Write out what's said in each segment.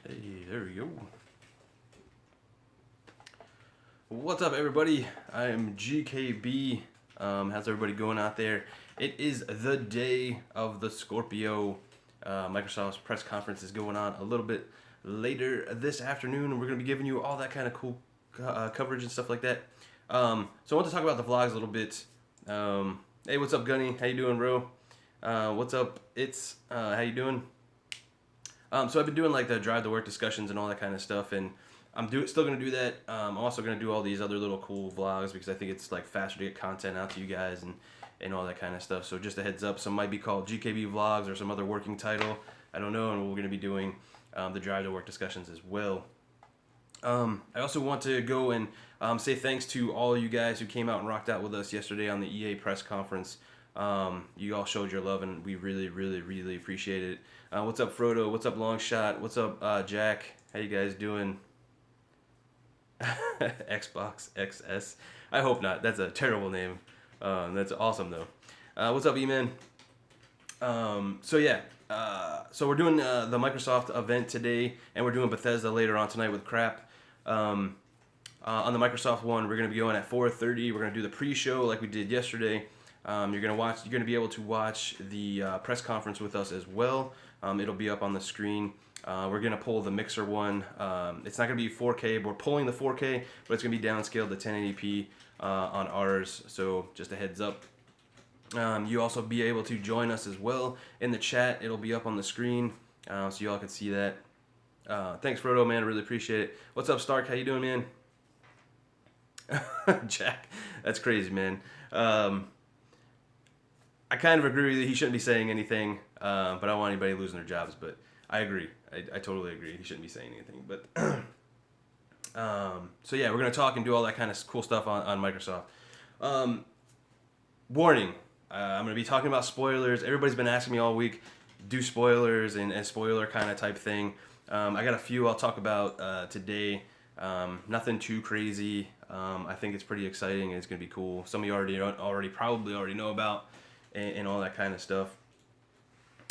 Hey, there we go. What's up, everybody? I am GKB. How's everybody going out there? It is the day of the Scorpio. Microsoft's press conference is going on a little bit later this afternoon, and we're going to be giving you all that kind of cool coverage and stuff like that. So I want to talk about the vlogs a little bit. Hey, what's up, Gunny? How you doing, bro? What's up? How you doing? So I've been doing like the drive to work discussions and all that kind of stuff, and I'm still gonna do that. I'm also gonna do all these other little cool vlogs because I think it's like faster to get content out to you guys and all that kind of stuff. So just a heads up, some might be called GKB vlogs or some other working title. I don't know, and we're gonna be doing the drive to work discussions as well. I also want to go and say thanks to all you guys who came out and rocked out with us yesterday on the EA press conference. You all showed your love, and we really, really, really appreciate it. What's up, Frodo? What's up, Longshot? What's up, Jack? How you guys doing? Xbox XS. I hope not. That's a terrible name. That's awesome, though. What's up, E-Man? So we're doing the Microsoft event today, and we're doing Bethesda later on tonight with crap. On the Microsoft one, we're going to be going at 4:30. We're going to do the pre-show like we did yesterday. You're going to be able to watch the press conference with us as well. It'll be up on the screen. We're going to pull the mixer one. It's not going to be 4K, but we're pulling the 4K, but it's going to be downscaled to 1080p on ours, so just a heads up. You also be able to join us as well in the chat. It'll be up on the screen, so you all can see that. Thanks, Frodo, man. I really appreciate it. What's up, Stark? How you doing, man? Jack, that's crazy, man. I kind of agree that he shouldn't be saying anything, but I don't want anybody losing their jobs. But I agree. I totally agree. He shouldn't be saying anything. But so yeah, we're gonna talk and do all that kind of cool stuff on Microsoft. Warning: I'm gonna be talking about spoilers. Everybody's been asking me all week, do spoilers and spoiler kind of type thing. I got a few I'll talk about today. Nothing too crazy. I think it's pretty exciting and it's gonna be cool. Some of you probably already know about. And all that kind of stuff.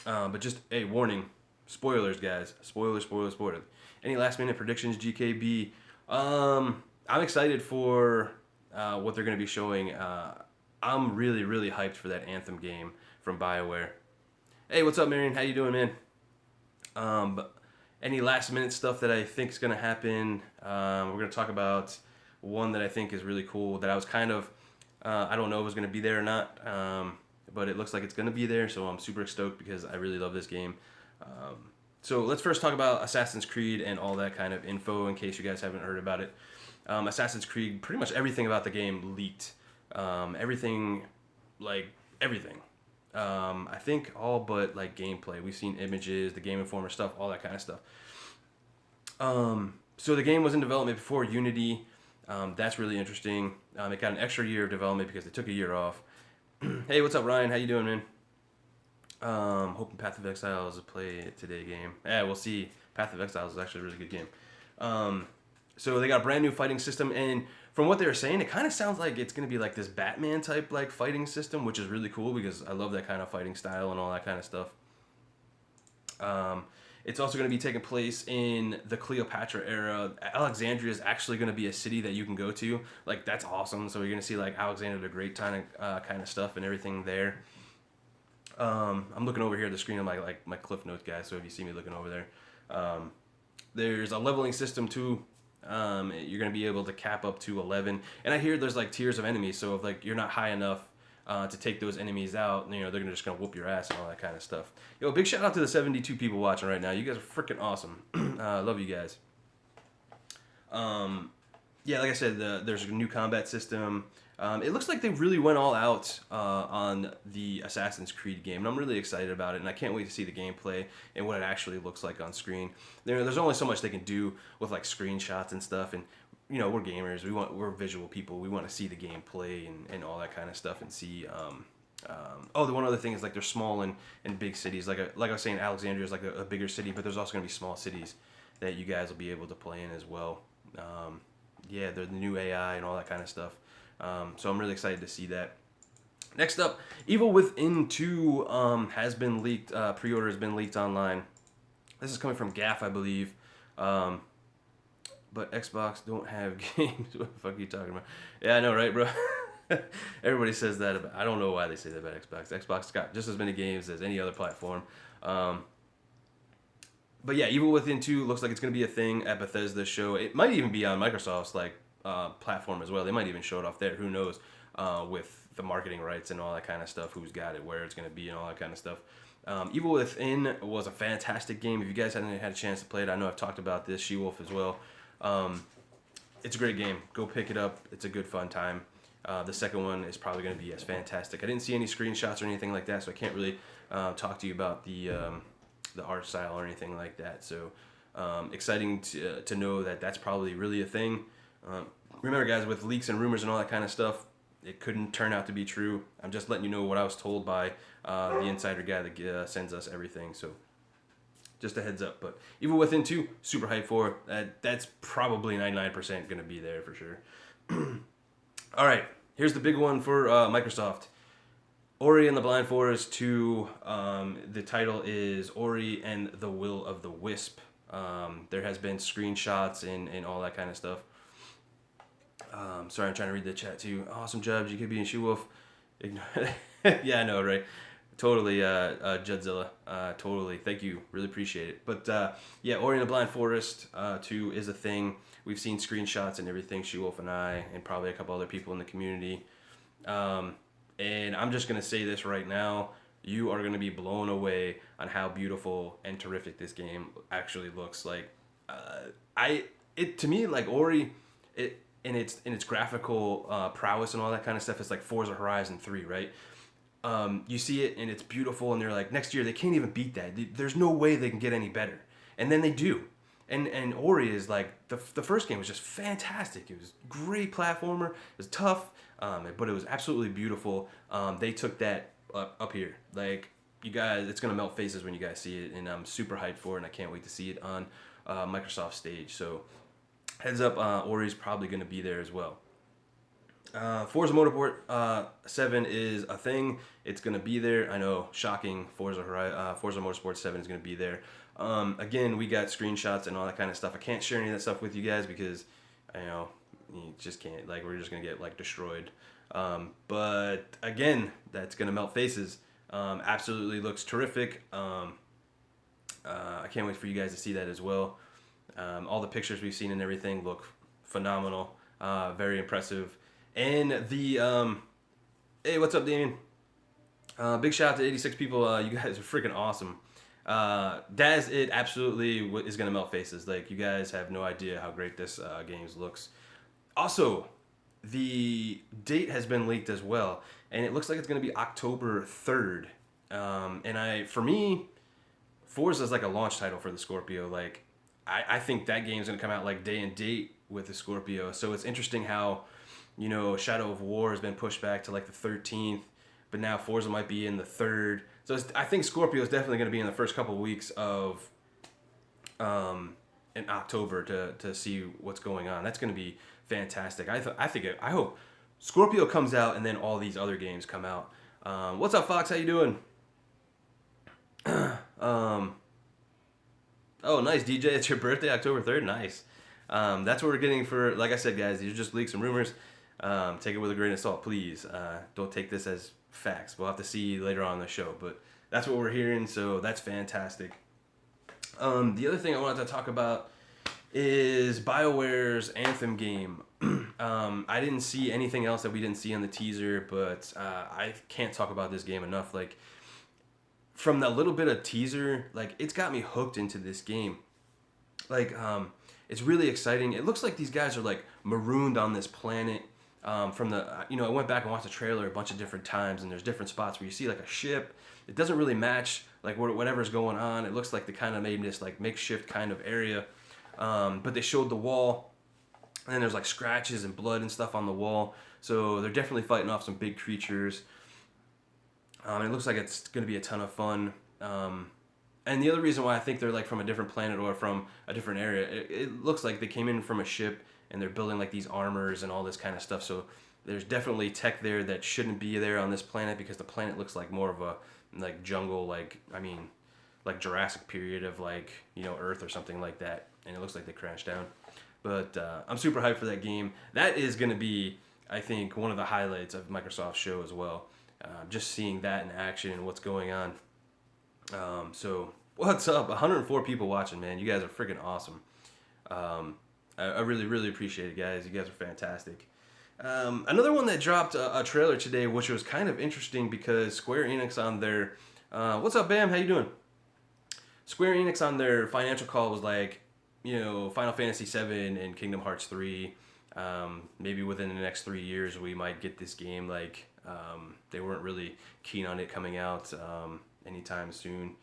But just a warning, spoilers, guys. Spoilers. Any last minute predictions, GKB? I'm excited for what they're going to be showing. I'm really, really hyped for that Anthem game from BioWare. Hey, what's up, Marion? How you doing, man? But any last minute stuff that I think is going to happen? We're going to talk about one that I think is really cool that I was kind of, I don't know if it was going to be there or not. But it looks like it's going to be there, so I'm super stoked because I really love this game. So let's first talk about Assassin's Creed and all that kind of info in case you guys haven't heard about it. Assassin's Creed, pretty much everything about the game leaked. Everything. I think all but like gameplay. We've seen images, the Game Informer stuff, all that kind of stuff. So the game was in development before Unity. That's really interesting. It got an extra year of development because they took a year off. Hey, what's up, Ryan? How you doing, man? Hoping Path of Exile is a play today game. Yeah, we'll see. Path of Exile is actually a really good game. So they got a brand new fighting system, and from what they were saying, it kind of sounds like it's going to be like this Batman type like fighting system, which is really cool because I love that kind of fighting style and all that kind of stuff. It's also going to be taking place in the Cleopatra era. Alexandria is actually going to be a city that you can go to. Like, that's awesome. So you're going to see like Alexander the Great kind of stuff and everything there. I'm looking over here at the screen on my Cliff Notes, guys. So if you see me looking over there, there's a leveling system too. You're going to be able to cap up to 11. And I hear there's like tiers of enemies. So if like you're not high enough to take those enemies out, they're just gonna whoop your ass and all that kind of stuff. Yo, big shout out to the 72 people watching right now. You guys are freaking awesome. Love you guys. Yeah, like I said, there's a new combat system. It looks like they really went all out on the Assassin's Creed game, and I'm really excited about it. And I can't wait to see the gameplay and what it actually looks like on screen. There's only so much they can do with like screenshots and stuff, and we're gamers. We're visual people. We want to see the gameplay and all that kind of stuff and see. The one other thing is like they're small and big cities. Like I was saying, Alexandria is like a bigger city, but there's also gonna be small cities that you guys will be able to play in as well. They're the new AI and all that kind of stuff. So I'm really excited to see that. Next up, Evil Within 2 has been leaked. Pre-order has been leaked online. This is coming from GAF, I believe. But Xbox don't have games. What the fuck are you talking about? Yeah, I know, right, bro? Everybody says that about. I don't know why they say that about Xbox. Xbox got just as many games as any other platform. But yeah, Evil Within 2 looks like it's going to be a thing at Bethesda's show. It might even be on Microsoft's platform as well. They might even show it off there. Who knows? With the marketing rights and all that kind of stuff. Who's got it? Where it's going to be and all that kind of stuff. Evil Within was a fantastic game. If you guys hadn't had a chance to play it, I know I've talked about this. She-Wolf as well. It's a great game. Go pick it up. It's a good fun time. The second one is probably going to be as fantastic. I didn't see any screenshots or anything like that, so I can't really talk to you about the art style or anything like that. So exciting to know that that's probably really a thing. Remember, guys, with leaks and rumors and all that kind of stuff, it couldn't turn out to be true. I'm just letting you know what I was told by the insider guy that sends us everything. So just a heads up. But Evil Within 2, super hyped for. That's probably 99% going to be there for sure. All right, here's the big one for Microsoft. Ori and the Blind Forest 2, the title is Ori and the Will of the Wisp. There has been screenshots and all that kind of stuff. Sorry, I'm trying to read the chat too. Awesome job, GKB and She-Wolf. Yeah, I know, right? Totally, Judzilla. Totally. Thank you. Really appreciate it. But yeah, Ori and the Blind Forest 2 is a thing. We've seen screenshots and everything, She-Wolf and I, and probably a couple other people in the community. And I'm just going to say this right now. You are going to be blown away on how beautiful and terrific this game actually looks. Like, to me, like Ori, in its graphical prowess and all that kind of stuff, it's like Forza Horizon 3, right? You see it and it's beautiful, and they're like, next year they can't even beat that. There's no way they can get any better, and then they do. And Ori is like the first game was just fantastic. It was great platformer. It was tough, but it was absolutely beautiful. They took that up here. Like, you guys, it's gonna melt faces when you guys see it, and I'm super hyped for it, and I can't wait to see it on Microsoft stage. So heads up, Ori's probably gonna be there as well. Forza Motorsport 7 is a thing. It's gonna be there. I know, shocking. Forza Motorsport 7 is gonna be there. Again, we got screenshots and all that kind of stuff. I can't share any of that stuff with you guys because, you just can't. Like, we're just gonna get like destroyed. But again, that's gonna melt faces. Absolutely looks terrific. I can't wait for you guys to see that as well. All the pictures we've seen and everything look phenomenal. Very impressive. And the hey, what's up, Damien? Big shout out to 86 people. You guys are freaking awesome. Daz, it absolutely is gonna melt faces. Like, you guys have no idea how great this game looks. Also, the date has been leaked as well, and it looks like it's gonna be October 3rd. For me, Forza is like a launch title for the Scorpio. Like, I think that game's gonna come out like day and date with the Scorpio. So it's interesting how, Shadow of War has been pushed back to like the 13th, but now Forza might be in the 3rd. So I think Scorpio is definitely going to be in the first couple of weeks of in October to see what's going on. That's going to be fantastic. I hope Scorpio comes out and then all these other games come out. What's up, Fox? How you doing? Oh, nice, DJ. It's your birthday, October 3rd. Nice. That's what we're getting for, like I said, guys, these are just leaks and rumors. Take it with a grain of salt, please. Don't take this as facts. We'll have to see later on in the show, but that's what we're hearing, so that's fantastic. The other thing I wanted to talk about is BioWare's Anthem game. I didn't see anything else that we didn't see on the teaser, but I can't talk about this game enough. Like, from that little bit of teaser, like, it's got me hooked into this game. Like, it's really exciting. It looks like these guys are like marooned on this planet. From the, I went back and watched the trailer a bunch of different times, and there's different spots where you see like a ship. It doesn't really match like whatever's going on. It looks like they kind of made this like makeshift kind of area. But they showed the wall, and then there's like scratches and blood and stuff on the wall. So they're definitely fighting off some big creatures. It looks like it's going to be a ton of fun. And the other reason why I think they're like from a different planet or from a different area, it looks like they came in from a ship and they're building like these armors and all this kind of stuff. So there's definitely tech there that shouldn't be there on this planet, because the planet looks like more of a like jungle, like, like Jurassic period of like, Earth or something like that, and it looks like they crashed down. But I'm super hyped for that game. That is going to be, I think, one of the highlights of Microsoft's show as well. Just seeing that in action and what's going on. So what's up? 104 people watching, man. You guys are freaking awesome. I really, really appreciate it, guys. You guys are fantastic. Another one that dropped a trailer today, which was kind of interesting because Square Enix on their... what's up, Bam? How you doing? Square Enix on their financial call was like, Final Fantasy VII and Kingdom Hearts 3, maybe within the next 3 years we might get this game. Like, they weren't really keen on it coming out anytime soon.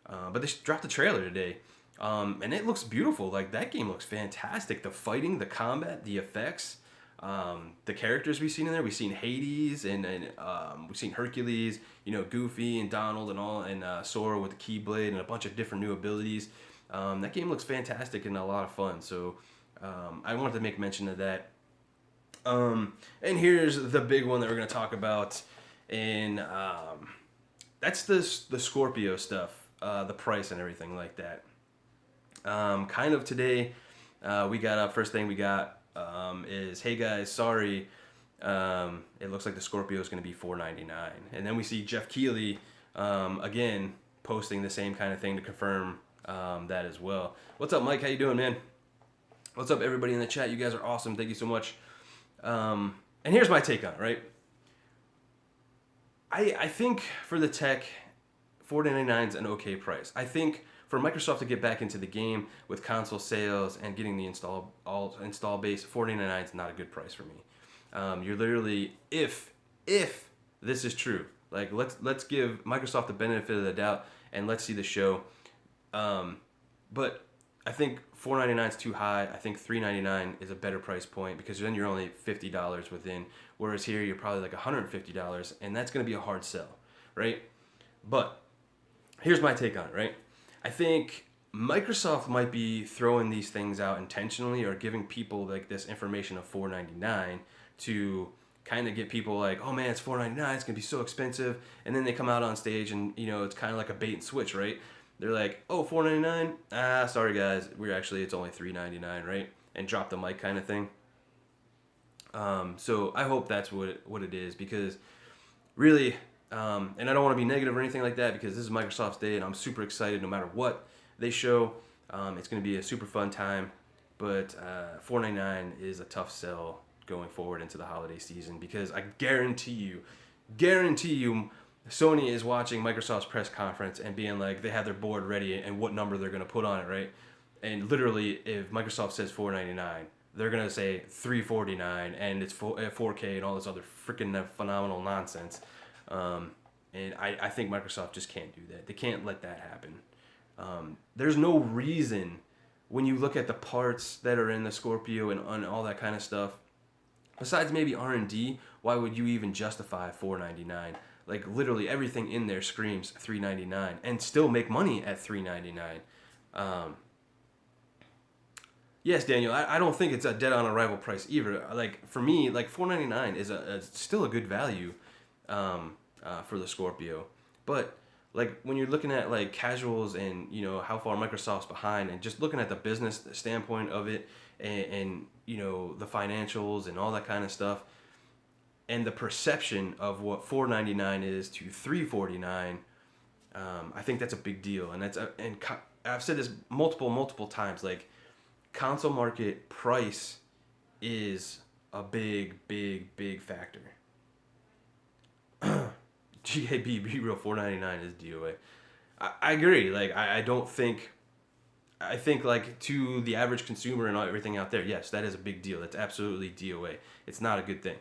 But they dropped the trailer today. And it looks beautiful. Like, that game looks fantastic. The fighting, the combat, the effects, the characters we've seen in there. We've seen Hades and we've seen Hercules, Goofy and Donald and all, and Sora with the Keyblade and a bunch of different new abilities. That game looks fantastic and a lot of fun. So I wanted to make mention of that. And here's the big one that we're going to talk about. And that's the Scorpio stuff, the price and everything like that. Kind of today, we got up. First thing we got is, hey guys, sorry, it looks like the Scorpio is going to be $499. And then we see Jeff Keighley again posting the same kind of thing to confirm that as well. What's up, Mike? How you doing, man? What's up, everybody in the chat? You guys are awesome. Thank you so much. And here's my take on it, right? I think for the tech, $499 is an okay price. I think for Microsoft to get back into the game with console sales and getting the install base, $499 is not a good price for me. You're literally, if this is true, like let's give Microsoft the benefit of the doubt and let's see the show. But I think $499 is too high. I think $399 is a better price point because then you're only $50 within. Whereas here you're probably like $150, and that's going to be a hard sell, right? But here's my take on it, right? I think Microsoft might be throwing these things out intentionally or giving people like this information of $499 to kind of get people like, oh man, it's $499, it's going to be so expensive. And then they come out on stage and, it's kind of like a bait and switch, right? They're like, oh, $499? Sorry guys, it's only $399, right? And drop the mic kind of thing. So I hope that's what it is, because really, and I don't want to be negative or anything like that, because this is Microsoft's day and I'm super excited no matter what they show. It's going to be a super fun time, but $499 is a tough sell going forward into the holiday season, because I guarantee you, Sony is watching Microsoft's press conference and being like, they have their board ready and what number they're going to put on it, right? And literally, if Microsoft says $499, they're going to say $349 and it's 4K and all this other freaking phenomenal nonsense. And I think Microsoft just can't do that. They can't let that happen. There's no reason, when you look at the parts that are in the Scorpio and all that kind of stuff, besides maybe R&D, why would you even justify $499? Like, literally everything in there screams $399 and still make money at $399. Yes, Daniel, I don't think it's a dead on arrival price either. Like, for me, like $499 is still a good value for the Scorpio. But like, when you're looking at like casuals and how far Microsoft's behind, and just looking at the business standpoint of it, and the financials and all that kind of stuff, and the perception of what $499 is to $349, I think that's a big deal. And I've said this multiple times. Like, console market price is a big factor. GKB, be real, $499 is DOA. I agree. Like, I think like to the average consumer and everything out there, yes, that is a big deal. That's absolutely DOA. It's not a good thing.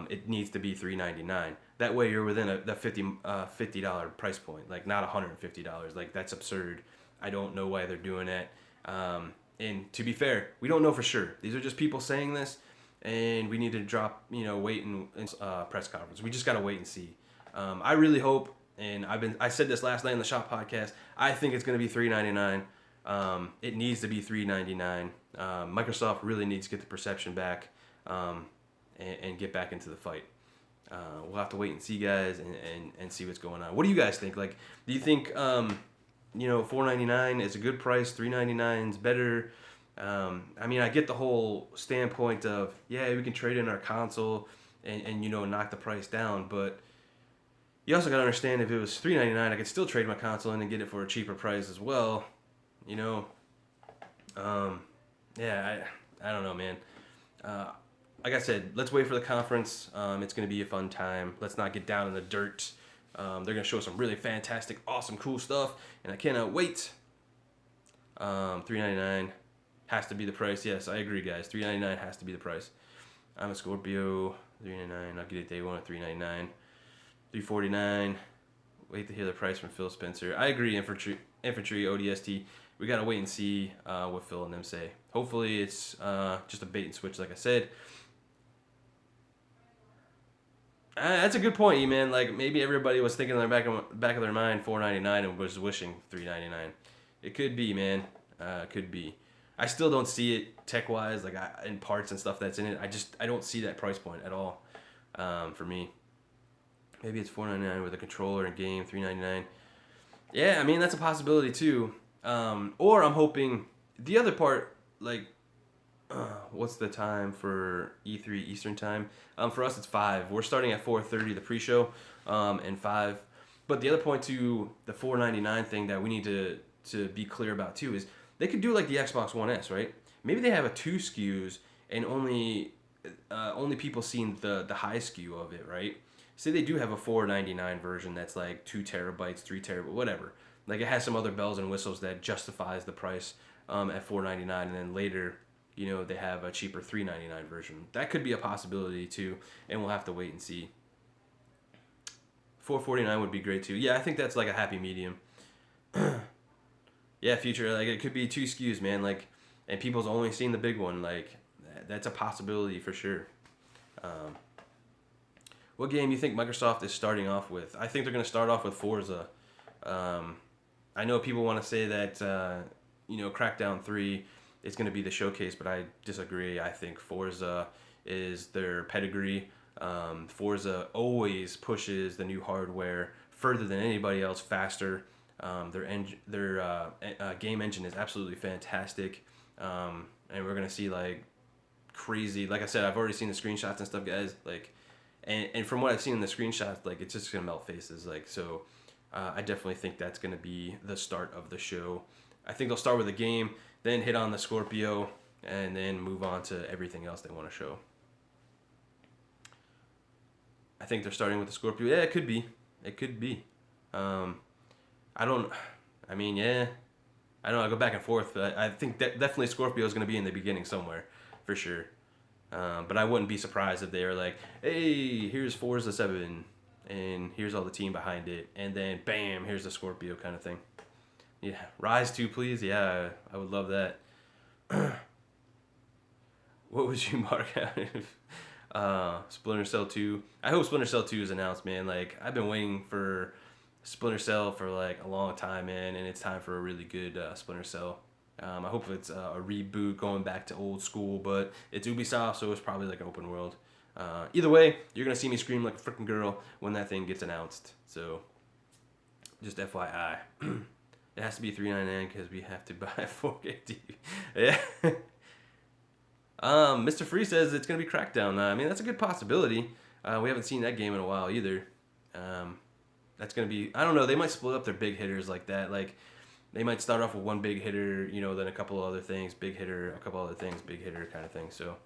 It needs to be $399. That way you're within the $50 price point, like not $150. Like, that's absurd. I don't know why they're doing that. And to be fair, we don't know for sure. These are just people saying this, and we need to wait in press conference. We just gotta wait and see. I really hope, and I said this last night in the Shop podcast, I think it's gonna be $399. It needs to be $399. Microsoft really needs to get the perception back. And get back into the fight. We'll have to wait and see, guys, and see what's going on. What do you guys think? Like, do you think, $499 is a good price. $399 is better. I mean, I get the whole standpoint of, yeah, we can trade in our console and knock the price down, but you also got to understand, if it was $399, I could still trade my console in and get it for a cheaper price as well. Yeah, I don't know, man. Like I said, let's wait for the conference. It's going to be a fun time. Let's not get down in the dirt. They're going to show some really fantastic, awesome, cool stuff, and I cannot wait. $399 has to be the price. Yes, I agree, guys. $399 has to be the price. I'm a Scorpio. $399. I'll get it day one at $399. $349. Wait to hear the price from Phil Spencer. I agree. Infantry, ODST. We gotta wait and see what Phil and them say. Hopefully, it's just a bait and switch, like I said. That's a good point, E-Man. Like, maybe everybody was thinking in their back of their mind $499 and was wishing $399. It could be, man. Could be. I still don't see it tech-wise, like in parts and stuff that's in it. I don't see that price point at all for me. Maybe it's $499 with a controller and game, $399. Yeah, I mean, that's a possibility too. Or I'm hoping the other part, like, what's the time for E3 Eastern time? For us, it's 5. We're starting at 4:30, the pre-show, and 5. But the other point to the $499 thing that we need to be clear about too is they could do like the Xbox One S, right? Maybe they have a 2 SKUs and only people seeing the high SKU of it, right? Say they do have a $499 version that's like 2 terabytes, 3 terabytes, whatever. Like, it has some other bells and whistles that justifies the price at $499, and then later, they have a cheaper $399 version. That could be a possibility too, and we'll have to wait and see. $449 would be great too. Yeah, I think that's like a happy medium. Yeah, future, like, it could be 2 SKUs, man. Like, and people's only seen the big one. Like, that's a possibility for sure. What game you think Microsoft is starting off with? I think they're going to start off with Forza. I know people want to say that, Crackdown 3 is going to be the showcase, but I disagree. I think Forza is their pedigree. Forza always pushes the new hardware further than anybody else, faster. Their game engine is absolutely fantastic. And we're going to see, like, crazy. Like I said, I've already seen the screenshots and stuff, guys. Like, and from what I've seen in the screenshots, like, it's just going to melt faces. Like, so I definitely think that's going to be the start of the show. I think they'll start with a game, then hit on the Scorpio, and then move on to everything else they want to show. I think they're starting with the Scorpio. Yeah, it could be. It could be. I go back and forth, but I think definitely Scorpio is going to be in the beginning somewhere, for sure. But I wouldn't be surprised if they were like, hey, here's Forza 7, and here's all the team behind it, and then bam, here's the Scorpio kind of thing. Yeah, Rise 2, please. Yeah, I would love that. What would you mark out if Splinter Cell 2? I hope Splinter Cell 2 is announced, man. Like, I've been waiting for Splinter Cell for like a long time, man, and it's time for a really good Splinter Cell. I hope it's a reboot going back to old school, but it's Ubisoft, so it's probably like an open world. Either way, you're going to see me scream like a freaking girl when that thing gets announced. So, just FYI. It has to be $399 because we have to buy a 4K TV. Yeah. Mr. Free says it's going to be Crackdown. I mean, that's a good possibility. We haven't seen that game in a while either. That's going to be... I don't know. They might split up their big hitters like that. Like, they might start off with one big hitter, then a couple of other things, big hitter, a couple other things, big hitter kind of thing. So,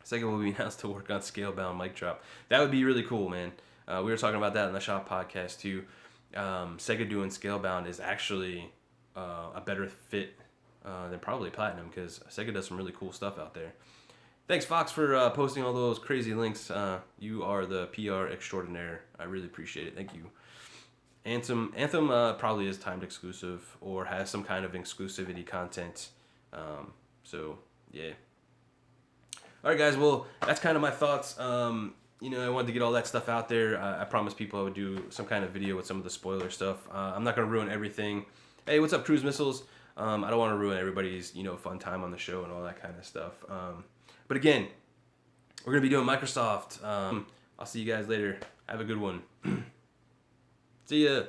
Sega will be announced to work on Scalebound Mic Drop. That would be really cool, man. We were talking about that in the Shop podcast, too. Sega doing Scalebound is actually a better fit than probably Platinum, because Sega does some really cool stuff out there. Thanks, Fox, for posting all those crazy links. You are the PR extraordinaire. I really appreciate it. Thank you. Anthem probably is timed exclusive or has some kind of exclusivity content. So, yeah. All right, guys. Well, that's kind of my thoughts. I wanted to get all that stuff out there. I promised people I would do some kind of video with some of the spoiler stuff. I'm not going to ruin everything. Hey, what's up, Cruise Missiles? I don't want to ruin everybody's, fun time on the show and all that kind of stuff. But again, we're going to be doing Microsoft. I'll see you guys later. Have a good one. See ya.